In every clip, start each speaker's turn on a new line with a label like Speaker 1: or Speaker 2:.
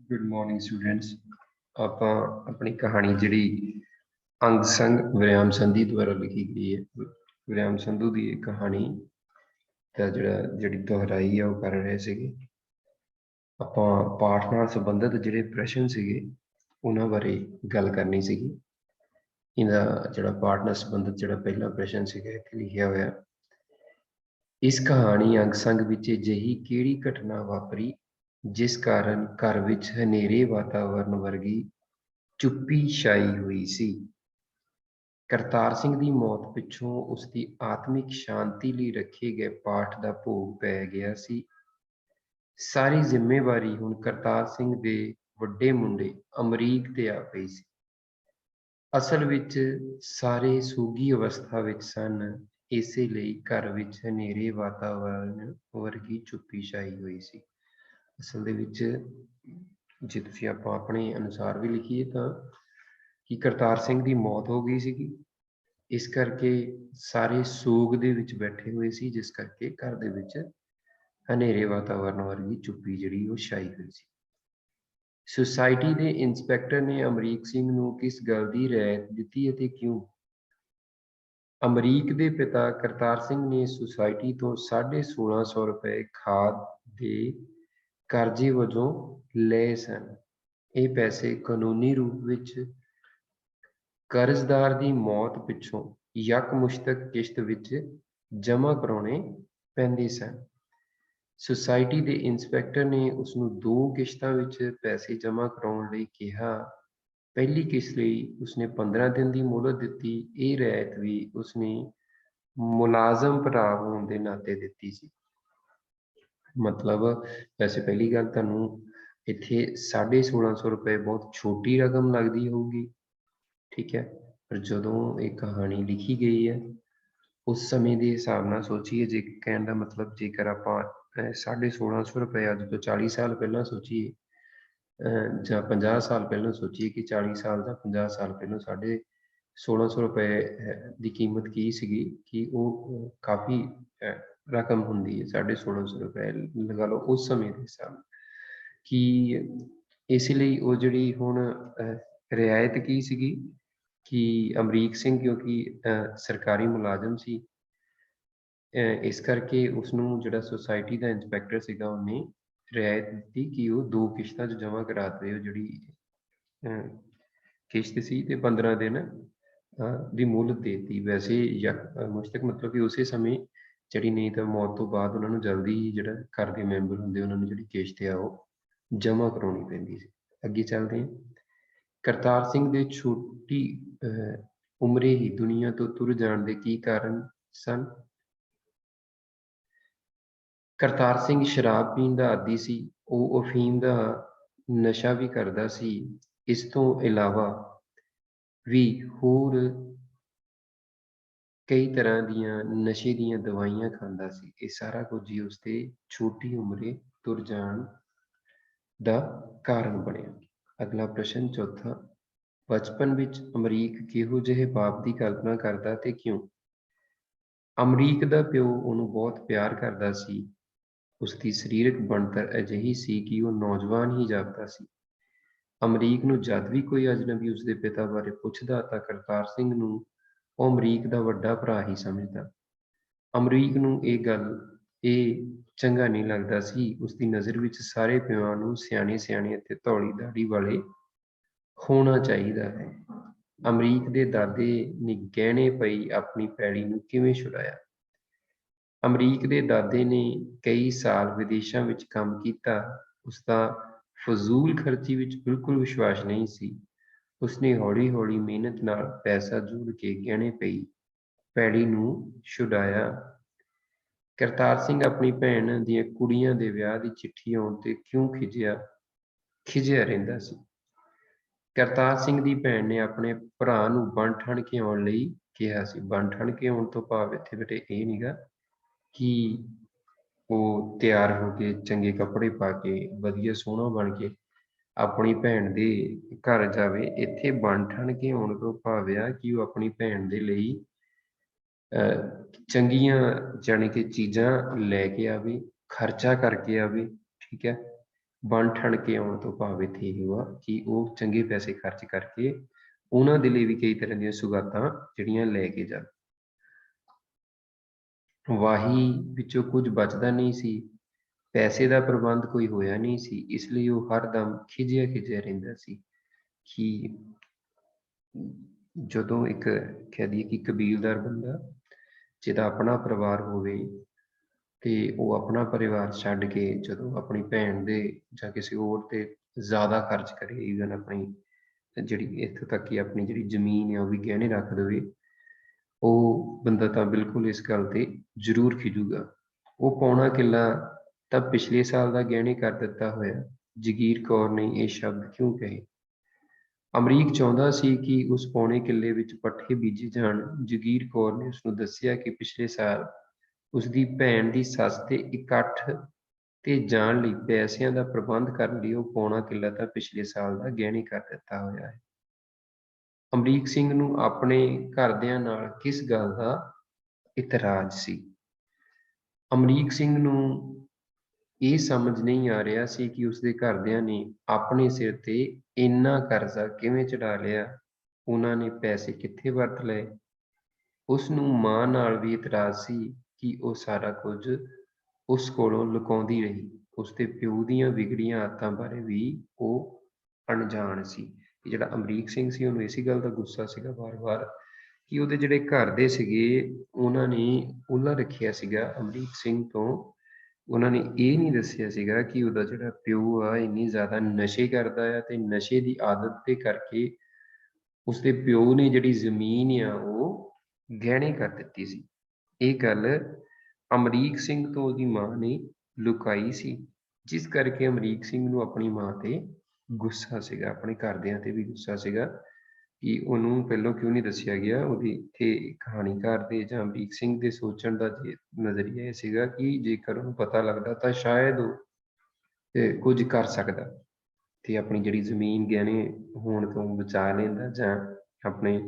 Speaker 1: Good morning students. ਆਪਾਂ ਆਪਣੀ ਕਹਾਣੀ ਜਿਹੜੀ ਅੰਗ ਸੰਗ ਵਿਰਾਮ ਸੰਧੀ ਦੁਆਰਾ ਲਿਖੀ ਗਈ ਹੈ, ਵਿਰਾਮ ਸੰਧੂ ਦੀ ਇਹ ਕਹਾਣੀ ਦਾ ਜਿਹੜੀ ਦੁਹਰਾਈ ਹੈ ਉਹ ਕਰ ਰਹੇ ਸੀਗੇ। ਆਪਾਂ ਪਾਠ ਨਾਲ ਸੰਬੰਧਿਤ ਜਿਹੜੇ ਪ੍ਰਸ਼ਨ ਸੀਗੇ ਉਹਨਾਂ ਬਾਰੇ ਗੱਲ ਕਰਨੀ ਸੀਗੀ। ਇਹਦਾ ਜਿਹੜਾ ਪਾਠ ਨਾਲ ਸੰਬੰਧਿਤ ਜਿਹੜਾ ਪਹਿਲਾ ਪ੍ਰਸ਼ਨ ਸੀਗਾ ਇੱਥੇ ਲਿਖਿਆ ਹੋਇਆ, ਇਸ ਕਹਾਣੀ ਅੰਗ ਸੰਗ ਵਿੱਚ ਅਜਿਹੀ ਕਿਹੜੀ ਘਟਨਾ ਵਾਪਰੀ ਜਿਸ ਕਾਰਨ ਘਰ ਵਿੱਚ ਹਨੇਰੇ ਵਾਤਾਵਰਨ ਵਰਗੀ ਚੁੱਪੀ ਛਾਈ ਹੋਈ ਸੀ। ਕਰਤਾਰ ਸਿੰਘ ਦੀ ਮੌਤ ਪਿੱਛੋਂ ਉਸਦੀ ਆਤਮਿਕ ਸ਼ਾਂਤੀ ਲਈ ਰੱਖੇ ਗਏ ਪਾਠ ਦਾ ਭੋਗ ਪੈ ਗਿਆ ਸੀ। ਸਾਰੀ ਜ਼ਿੰਮੇਵਾਰੀ ਹੁਣ ਕਰਤਾਰ ਸਿੰਘ ਦੇ ਵੱਡੇ ਮੁੰਡੇ ਅਮਰੀਕ ਤੇ ਆ ਪਈ ਸੀ। ਅਸਲ ਵਿੱਚ ਸਾਰੇ ਸੂਗੀ ਅਵਸਥਾ ਵਿੱਚ ਸਨ, ਇਸੇ ਲਈ ਘਰ ਵਿੱਚ ਹਨੇਰੇ ਵਾਤਾਵਰਨ ਵਰਗੀ ਚੁੱਪੀ ਛਾਈ ਹੋਈ ਸੀ। ਅਸਲ ਦੇ ਵਿੱਚ ਜੇ ਤੁਸੀਂ ਆਪਾਂ ਆਪਣੇ ਅਨੁਸਾਰ ਵੀ ਲਿਖੀਏ ਤਾਂ ਕਿ ਕਰਤਾਰ ਸਿੰਘ ਦੀ ਮੌਤ ਹੋ ਗਈ ਸੀਗੀ, ਇਸ ਕਰਕੇ ਸਾਰੇ ਸੋਗ ਦੇ ਵਿੱਚ ਬੈਠੇ ਹੋਏ ਸੀ, ਜਿਸ ਕਰਕੇ ਘਰ ਦੇ ਵਿੱਚ ਹਨੇਰੇ ਵਾਤਾਵਰਨ ਵਰਗੀ ਚੁੱਪੀ ਜਿਹੜੀ ਉਹ ਛਾਈ ਹੋਈ ਸੀ। ਸੁਸਾਇਟੀ ਦੇ ਇੰਸਪੈਕਟਰ ਨੇ ਅਮਰੀਕ ਸਿੰਘ ਨੂੰ ਕਿਸ ਗੱਲ ਦੀ ਰਿਆਇਤ ਦਿੱਤੀ ਅਤੇ ਕਿਉਂ? ਅਮਰੀਕ ਦੇ ਪਿਤਾ ਕਰਤਾਰ ਸਿੰਘ ਨੇ ਸੁਸਾਇਟੀ ਤੋਂ 1650 ਰੁਪਏ ਖਾਦ ਦੇ ਕਰਜ਼ੇ ਵਜੋਂ ਲਏ ਸਨ। ਇਹ ਪੈਸੇ ਕਾਨੂੰਨੀ ਰੂਪ ਵਿੱਚ ਕਰਜ਼ਦਾਰ ਦੀ ਮੌਤ ਪਿੱਛੋਂ ਯਕਮੁਸ਼ਤਕ ਕਿਸ਼ਤ ਵਿੱਚ ਜਮ੍ਹਾਂ ਕਰਾਉਣੇ ਪੈਂਦੇ ਸਨ। ਸੁਸਾਇਟੀ ਦੇ ਇੰਸਪੈਕਟਰ ਨੇ ਉਸਨੂੰ 2 ਕਿਸ਼ਤਾਂ ਵਿੱਚ ਪੈਸੇ ਜਮ੍ਹਾਂ ਕਰਾਉਣ ਲਈ ਕਿਹਾ। ਪਹਿਲੀ ਕਿਸ਼ਤ ਲਈ ਉਸਨੇ 15 ਦਿਨ ਦੀ ਮੋਹਲਤ ਦਿੱਤੀ। ਇਹ ਰਿਆਇਤ ਵੀ ਉਸਨੇ ਮੁਲਾਜ਼ਮ ਭਰਾ ਹੋਣ ਦੇ ਨਾਤੇ ਦਿੱਤੀ ਸੀ। ਮਤਲਬ ਵੈਸੇ ਪਹਿਲੀ ਗੱਲ ਤੁਹਾਨੂੰ ਇੱਥੇ 1650 ਰੁਪਏ ਬਹੁਤ ਛੋਟੀ ਰਕਮ ਲੱਗਦੀ ਹੋਊਗੀ, ਠੀਕ ਹੈ, ਪਰ ਜਦੋਂ ਇਹ ਕਹਾਣੀ ਲਿਖੀ ਗਈ ਹੈ ਉਸ ਸਮੇਂ ਦੇ ਹਿਸਾਬ ਨਾਲ ਸੋਚੀਏ, ਜੇ ਕਹਿਣ ਦਾ ਮਤਲਬ ਜੇਕਰ ਆਪਾਂ 1650 ਰੁਪਏ ਅੱਜ ਤੋਂ 40 ਸਾਲ ਪਹਿਲਾਂ ਸੋਚੀਏ ਜਾਂ 50 ਸਾਲ ਪਹਿਲਾਂ ਸੋਚੀਏ ਕਿ 40 ਸਾਲ ਜਾਂ 50 ਸਾਲ ਪਹਿਲਾਂ 1650 ਰੁਪਏ ਦੀ ਕੀਮਤ ਕੀ ਸੀਗੀ, ਕਿ ਉਹ ਕਾਫੀ ਰਕਮ ਹੁੰਦੀ ਹੈ। 1650 ਰੁਪਏ ਲਗਾ ਲਓ ਉਸ ਸਮੇਂ ਦੇ ਹਿਸਾਬ ਕਿ ਇਸ ਲਈ ਉਹ ਜਿਹੜੀ ਹੁਣ ਰਿਆਇਤ ਕੀ ਸੀਗੀ ਕਿ ਅਮਰੀਕ ਸਿੰਘ ਕਿਉਂਕਿ ਸਰਕਾਰੀ ਮੁਲਾਜ਼ਮ ਸੀ, ਇਸ ਕਰਕੇ ਉਸਨੂੰ ਜਿਹੜਾ ਸੁਸਾਇਟੀ ਦਾ ਇੰਸਪੈਕਟਰ ਸੀਗਾ ਉਹਨੇ ਰਿਆਇਤ ਦਿੱਤੀ ਕਿ ਉਹ 2 ਕਿਸ਼ਤਾਂ 'ਚ ਜਮ੍ਹਾਂ ਕਰਾ ਦੇ। ਉਹ ਜਿਹੜੀ ਕਿਸ਼ਤ ਸੀ ਤੇ 15 ਦਿਨ ਦੀ ਮੁਹਲਤ ਦੇ ਦਿੱਤੀ। ਵੈਸੇ ਮੁਸ਼ਤਕ ਮਤਲਬ ਕਿ ਉਸੇ ਸਮੇਂ ਜਿਹੜੀ, ਨਹੀਂ ਤਾਂ ਮੌਤ ਤੋਂ ਬਾਅਦ ਉਹਨਾਂ ਨੂੰ ਜਲਦੀ ਹੀ ਜਿਹੜਾ ਘਰ ਦੇ ਮੈਂਬਰ ਹੁੰਦੇ ਉਹਨਾਂ ਨੂੰ ਜਿਹੜੀ ਕਿਸ਼ਤ ਆ ਉਹ ਜਮ੍ਹਾਂ ਕਰਾਉਣੀ ਪੈਂਦੀ ਸੀ। ਅੱਗੇ ਚੱਲਦੇ ਹਾਂ। ਕਰਤਾਰ ਸਿੰਘ ਦੇ ਛੋਟੀ ਉਮਰੇ ਹੀ ਦੁਨੀਆ ਤੋਂ ਤੁਰ ਜਾਣ ਦੇ ਕੀ ਕਾਰਨ ਸਨ? ਕਰਤਾਰ ਸਿੰਘ ਸ਼ਰਾਬ ਪੀਣ ਦਾ ਆਦੀ ਸੀ। ਉਹ ਅਫੀਮ ਦਾ ਨਸ਼ਾ ਵੀ ਕਰਦਾ ਸੀ। ਇਸ ਤੋਂ ਇਲਾਵਾ ਵੀ ਹੋਰ ਕਈ ਤਰ੍ਹਾਂ ਦੀਆਂ ਨਸ਼ੇ ਦੀਆਂ ਦਵਾਈਆਂ ਖਾਂਦਾ ਸੀ। ਇਹ ਸਾਰਾ ਕੁਝ ਹੀ ਉਸਦੇ ਛੋਟੀ ਉਮਰੇ ਤੁਰ ਜਾਣ ਦਾ ਕਾਰਨ ਬਣਿਆ। ਅਗਲਾ ਪ੍ਰਸ਼ਨ ਚੌਥਾ, ਬਚਪਨ ਵਿੱਚ ਅਮਰੀਕ ਕਿਹੋ ਜਿਹੇ ਬਾਪ ਦੀ ਕਲਪਨਾ ਕਰਦਾ ਤੇ ਕਿਉਂ? ਅਮਰੀਕ ਦਾ ਪਿਓ ਉਹਨੂੰ ਬਹੁਤ ਪਿਆਰ ਕਰਦਾ ਸੀ। ਉਸਦੀ ਸਰੀਰਕ ਬਣਤਰ ਅਜਿਹੀ ਸੀ ਕਿ ਉਹ ਨੌਜਵਾਨ ਹੀ ਜਾਪਦਾ ਸੀ। ਅਮਰੀਕ ਨੂੰ ਜਦ ਵੀ ਕੋਈ ਅਜਨਬੀ ਉਸਦੇ ਪਿਤਾ ਬਾਰੇ ਪੁੱਛਦਾ ਤਾਂ ਕਰਤਾਰ ਸਿੰਘ ਨੂੰ ਉਹ ਅਮਰੀਕ ਦਾ ਵੱਡਾ ਭਰਾ ਹੀ ਸਮਝਦਾ। ਅਮਰੀਕ ਨੂੰ ਇਹ ਚੰਗਾ ਨਹੀਂ ਲੱਗਦਾ ਸੀ। ਉਸਦੀ ਨਜ਼ਰ ਵਿੱਚ ਸਾਰੇ ਪਿਓਾਂ ਨੂੰ ਸਿਆਣੇ ਅਤੇ ਧੌਲੀ ਦਾੜੀ ਵਾਲੇ ਹੋਣਾ ਚਾਹੀਦਾ ਹੈ। ਅਮਰੀਕ ਦੇ ਦਾਦੇ ਨੇ ਗਹਿਣੇ ਪਈ ਆਪਣੀ ਪੈਲੀ ਨੂੰ ਕਿਵੇਂ ਛੁਡਾਇਆ? ਅਮਰੀਕ ਦੇ ਦਾਦੇ ਨੇ ਕਈ ਸਾਲ ਵਿਦੇਸ਼ਾਂ ਵਿੱਚ ਕੰਮ ਕੀਤਾ। ਉਸਦਾ ਫਜ਼ੂਲ ਖਰਚੀ ਵਿੱਚ ਬਿਲਕੁਲ ਵਿਸ਼ਵਾਸ ਨਹੀਂ ਸੀ। ਉਸਨੇ ਹੌਲੀ ਮਿਹਨਤ ਨਾਲ ਪੈਸਾ ਜੋੜ ਕੇ ਗਹਿਣੇ ਪਈ ਪੈਲੀ ਨੂੰ ਛੁਡਾਇਆ। ਕਰਤਾਰ ਸਿੰਘ ਆਪਣੀ ਭੈਣ ਦੀਆਂ ਕੁੜੀਆਂ ਦੇ ਵਿਆਹ ਦੀ ਚਿੱਠੀ ਆਉਣ ਤੇ ਕਿਉਂ ਖਿਝਿਆ ਰਹਿੰਦਾ ਸੀ? ਕਰਤਾਰ ਸਿੰਘ ਦੀ ਭੈਣ ਨੇ ਆਪਣੇ ਭਰਾ ਨੂੰ ਬਣ ਠਣ ਕੇ ਆਉਣ ਲਈ ਕਿਹਾ ਸੀ। ਬਣ ਠਣ ਕੇ ਆਉਣ ਤੋਂ ਭਾਵ ਇੱਥੇ ਬੇਟੇ ਇਹ ਨੀਗਾ ਕਿ ਉਹ ਤਿਆਰ ਹੋ ਕੇ ਚੰਗੇ ਕੱਪੜੇ ਪਾ ਕੇ ਵਧੀਆ ਸੋਹਣਾ ਬਣ ਕੇ ਆਪਣੀ ਭੈਣ ਦੇ ਘਰ ਜਾਵੇ। ਇੱਥੇ ਬਣ ਠਣ ਕੇ ਆਉਣ ਤੋਂ ਭਾਵ ਆ ਕਿ ਉਹ ਆਪਣੀ ਭੈਣ ਦੇ ਲਈ ਚੰਗੀਆਂ ਜਾਣੀ ਕਿ ਚੀਜ਼ਾਂ ਲੈ ਕੇ ਆਵੇ, ਖਰਚਾ ਕਰਕੇ ਆਵੇ, ਠੀਕ ਹੈ, ਬਣ ਠਣ ਕੇ ਆਉਣ ਤੋਂ ਭਾਵ ਇੱਥੇ ਇਹ ਹੋਆ ਕਿ ਉਹ ਚੰਗੇ ਪੈਸੇ ਖਰਚ ਕਰਕੇ ਉਹਨਾਂ ਦੇ ਲਈ ਵੀ ਕਈ ਤਰ੍ਹਾਂ ਦੀਆਂ ਸੁਗਾਤਾਂ ਜਿਹੜੀਆਂ ਲੈ ਕੇ ਜਾਣ। ਵਾਹੀ ਵਿੱਚੋਂ ਕੁਝ ਬਚਦਾ ਨਹੀਂ ਸੀ, ਪੈਸੇ ਦਾ ਪ੍ਰਬੰਧ ਕੋਈ ਹੋਇਆ ਨਹੀਂ ਸੀ, ਇਸ ਲਈ ਉਹ ਹਰਦਮ ਖਿਝਿਆ ਖਿਝਿਆ ਰਹਿੰਦਾ ਸੀ ਕਿ ਜਦੋਂ ਇੱਕ ਕਹਿ ਦਈਏ ਕਿ ਕਬੀਲਦਾਰ ਬੰਦਾ ਜਿਹਦਾ ਆਪਣਾ ਪਰਿਵਾਰ ਹੋਵੇ ਤੇ ਉਹ ਆਪਣਾ ਪਰਿਵਾਰ ਛੱਡ ਕੇ ਜਦੋਂ ਆਪਣੀ ਭੈਣ ਦੇ ਜਾਂ ਕਿਸੇ ਹੋਰ ਤੇ ਜ਼ਿਆਦਾ ਖਰਚ ਕਰੇ, ਈਵਨ ਆਪਣੀ ਜਿਹੜੀ ਇੱਥੋਂ ਤੱਕ ਕਿ ਆਪਣੀ ਜਿਹੜੀ ਜ਼ਮੀਨ ਹੈ ਉਹ ਵੀ ਗਹਿਣੇ ਰੱਖ ਦੇਵੇ, ਉਹ ਬੰਦਾ ਤਾਂ ਬਿਲਕੁਲ ਇਸ ਗੱਲ ਤੇ ਜ਼ਰੂਰ ਖਿਜੂਗਾ। ਉਹ ਪੌਣਾ ਕਿੱਲਾ ਤਾਂ ਪਿਛਲੇ ਸਾਲ ਦਾ ਗਹਿਣੇ ਕਰ ਦਿੱਤਾ ਹੋਇਆ, ਜਗੀਰ ਕੌਰ ਨੇ ਇਹ ਸ਼ਬਦ ਕਿਉਂ ਕਹੇ? ਅਮਰੀਕ ਚਾਹੁੰਦਾ ਸੀ ਕਿ ਉਸ ਪੌਣੇ ਕਿੱਲੇ ਵਿੱਚ ਪੱਠੇ ਬੀਜੇ ਜਾਣ। ਜਗੀਰ ਕੌਰ ਨੇ ਉਸਨੂੰ ਦੱਸਿਆ ਕਿ ਪਿਛਲੇ ਸਾਲ ਉਸਦੀ ਭੈਣ ਦੀ ਸੱਸ ਦੇ ਇਕੱਠ ਤੇ ਜਾਣ ਲਈ ਪੈਸਿਆਂ ਦਾ ਪ੍ਰਬੰਧ ਕਰਨ ਲਈ ਉਹ ਪੌਣਾ ਕਿੱਲਾ ਤਾਂ ਪਿਛਲੇ ਸਾਲ ਦਾ ਗਹਿਣੇ ਕਰ ਦਿੱਤਾ ਹੋਇਆ ਹੈ। ਅਮਰੀਕ ਸਿੰਘ ਨੂੰ ਆਪਣੇ ਘਰਦਿਆਂ ਨਾਲ ਕਿਸ ਗੱਲ ਦਾ ਇਤਰਾਜ਼ ਸੀ? ਅਮਰੀਕ ਸਿੰਘ ਨੂੰ ਇਹ ਸਮਝ ਨਹੀਂ ਆ ਰਿਹਾ ਸੀ ਕਿ ਉਸਦੇ ਘਰਦਿਆਂ ਨੇ ਆਪਣੇ ਸਿਰ ਤੇ ਇੰਨਾ ਕਰਜ਼ਾ ਕਿਵੇਂ ਚੜਾ ਲਿਆ, ਉਹਨਾਂ ਨੇ ਪੈਸੇ ਕਿੱਥੇ ਵਰਤ ਲਏ। ਉਸ ਨੂੰ ਮਾਂ ਨਾਲ ਵੀ ਇਤਰਾਜ਼ ਸੀ ਕਿ ਉਹ ਸਾਰਾ ਕੁਝ ਉਸ ਕੋਲੋਂ ਲੁਕਾਉਂਦੀ ਰਹੀ। ਉਸਦੇ ਪਿਓ ਦੀਆਂ ਵਿਗੜੀਆਂ ਆਦਤਾਂ ਬਾਰੇ ਵੀ ਉਹ ਅਣਜਾਣ ਸੀ। ਜਿਹੜਾ ਅਮਰੀਕ ਸਿੰਘ ਸੀ ਉਹਨੂੰ ਇਸੇ ਗੱਲ ਦਾ ਗੁੱਸਾ ਸੀਗਾ ਵਾਰ-ਵਾਰ ਕਿ ਉਹਦੇ ਜਿਹੜੇ ਘਰ ਦੇ ਸੀਗੇ ਉਹਨਾਂ ਨੇ ਉਹਲਾ ਰੱਖਿਆ ਸੀਗਾ ਅਮਰੀਕ ਸਿੰਘ ਤੋਂ। ਉਹਨਾਂ ਨੇ ਇਹ ਨਹੀਂ ਦੱਸਿਆ ਸੀਗਾ ਕਿ ਉਹਦਾ ਜਿਹੜਾ ਪਿਓ ਆ ਇੰਨੀ ਜ਼ਿਆਦਾ ਨਸ਼ੇ ਕਰਦਾ ਆ ਤੇ ਨਸ਼ੇ ਦੀ ਆਦਤ ਦੇ ਕਰਕੇ ਉਸਦੇ ਪਿਓ ਨੇ ਜਿਹੜੀ ਜ਼ਮੀਨ ਆ ਉਹ ਗਹਿਣੇ ਕਰ ਦਿੱਤੀ ਸੀ। ਇਹ ਗੱਲ ਅਮਰੀਕ ਸਿੰਘ ਤੋਂ ਉਹਦੀ ਮਾਂ ਨੇ ਲੁਕਾਈ ਸੀ, ਜਿਸ ਕਰਕੇ ਅਮਰੀਕ ਸਿੰਘ ਨੂੰ ਆਪਣੀ ਮਾਂ ਤੇ ਗੁੱਸਾ ਸੀਗਾ, ਆਪਣੇ ਘਰਦਿਆਂ ਤੇ ਵੀ ਗੁੱਸਾ ਸੀਗਾ ਕਿ ਉਹਨੂੰ ਪਹਿਲਾਂ ਕਿਉਂ ਨਹੀਂ ਦੱਸਿਆ ਗਿਆ। ਉਹਦੀ ਇੱਥੇ ਕਹਾਣੀਕਾਰ ਦੇ ਜਾਂ ਅਮਰੀਕ ਸਿੰਘ ਦੇ ਸੋਚਣ ਦਾ ਜੇ ਨਜ਼ਰੀਆ ਇਹ ਸੀਗਾ ਕਿ ਜੇਕਰ ਉਹਨੂੰ ਪਤਾ ਲੱਗਦਾ ਤਾਂ ਸ਼ਾਇਦ ਉਹ ਕੁਝ ਕਰ ਸਕਦਾ ਤੇ ਆਪਣੀ ਜਿਹੜੀ ਜ਼ਮੀਨ ਗਹਿਣੇ ਹੋਣ ਤੋਂ ਬਚਾ ਲੈਂਦਾ ਜਾਂ ਆਪਣੇ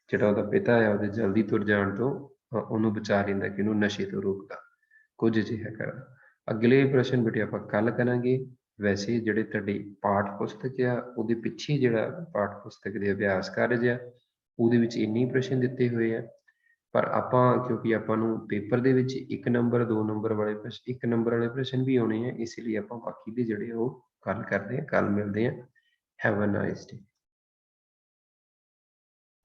Speaker 1: ਜਿਹੜਾ ਉਹਦਾ ਪਿਤਾ ਹੈ ਉਹਦੇ ਜਲਦੀ ਤੁਰ ਜਾਣ ਤੋਂ ਉਹਨੂੰ ਬਚਾ ਲੈਂਦਾ ਕਿ ਉਹਨੂੰ ਨਸ਼ੇ ਤੋਂ ਰੋਕਦਾ, ਕੁਝ ਅਜਿਹਾ ਕਰਦਾ। ਅਗਲੇ ਪ੍ਰਸ਼ਨ ਬੇਟੇ ਆਪਾਂ ਕੱਲ ਕਰਾਂਗੇ। ਵੈਸੇ ਜਿਹੜੇ ਤੁਹਾਡੀ ਪਾਠ ਪੁਸਤਕ ਆ ਉਹਦੇ ਪਿੱਛੇ ਜਿਹੜਾ ਪਾਠ ਪੁਸਤਕ ਦੇ ਅਭਿਆਸ ਕਾਰਜ ਆ ਉਹਦੇ ਵਿੱਚ ਇੰਨੇ ਪ੍ਰਸ਼ਨ ਦਿੱਤੇ ਹੋਏ ਆ, ਪਰ ਆਪਾਂ ਕਿਉਂਕਿ ਆਪਾਂ ਨੂੰ ਪੇਪਰ ਦੇ ਵਿੱਚ 1 ਨੰਬਰ 2 ਨੰਬਰ ਵਾਲੇ ਪ੍ਰਸ਼ਨ 1 ਨੰਬਰ ਵਾਲੇ ਪ੍ਰਸ਼ਨ ਵੀ ਆਉਣੇ ਆ, ਇਸ ਲਈ ਆਪਾਂ ਬਾਕੀ ਦੇ ਜਿਹੜੇ ਉਹ ਕੱਲ ਕਰਦੇ ਆ। ਕੱਲ ਮਿਲਦੇ ਆ। Have a nice day.